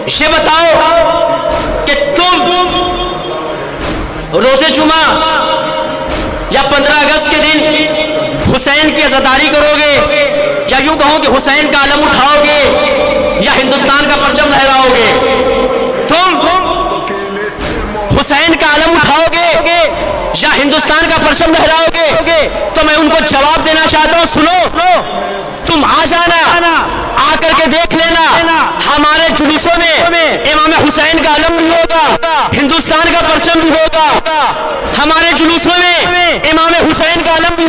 یہ بتاؤ کہ تم روزے جمعہ یا 15 اگست کے دن حسین کی عزاداری کرو گے، یا یوں کہوں کہ حسین کا علم اٹھاؤ گے، یا ہندوستان کا پرچم لہراؤ گے؟ تم حسین کا علم اٹھاؤ گے یا ہندوستان کا پرچم لہراؤ گے؟ تو میں ان کو جواب دینا چاہتا ہوں، سنو، تم آ جانا، آ کر کے دیکھ لینا، ہمارے جلوسوں میں امام حسین کا علم بھی ہوگا، ہندوستان کا پرچم بھی ہوگا، ہمارے جلوسوں میں امام حسین کا علم بھی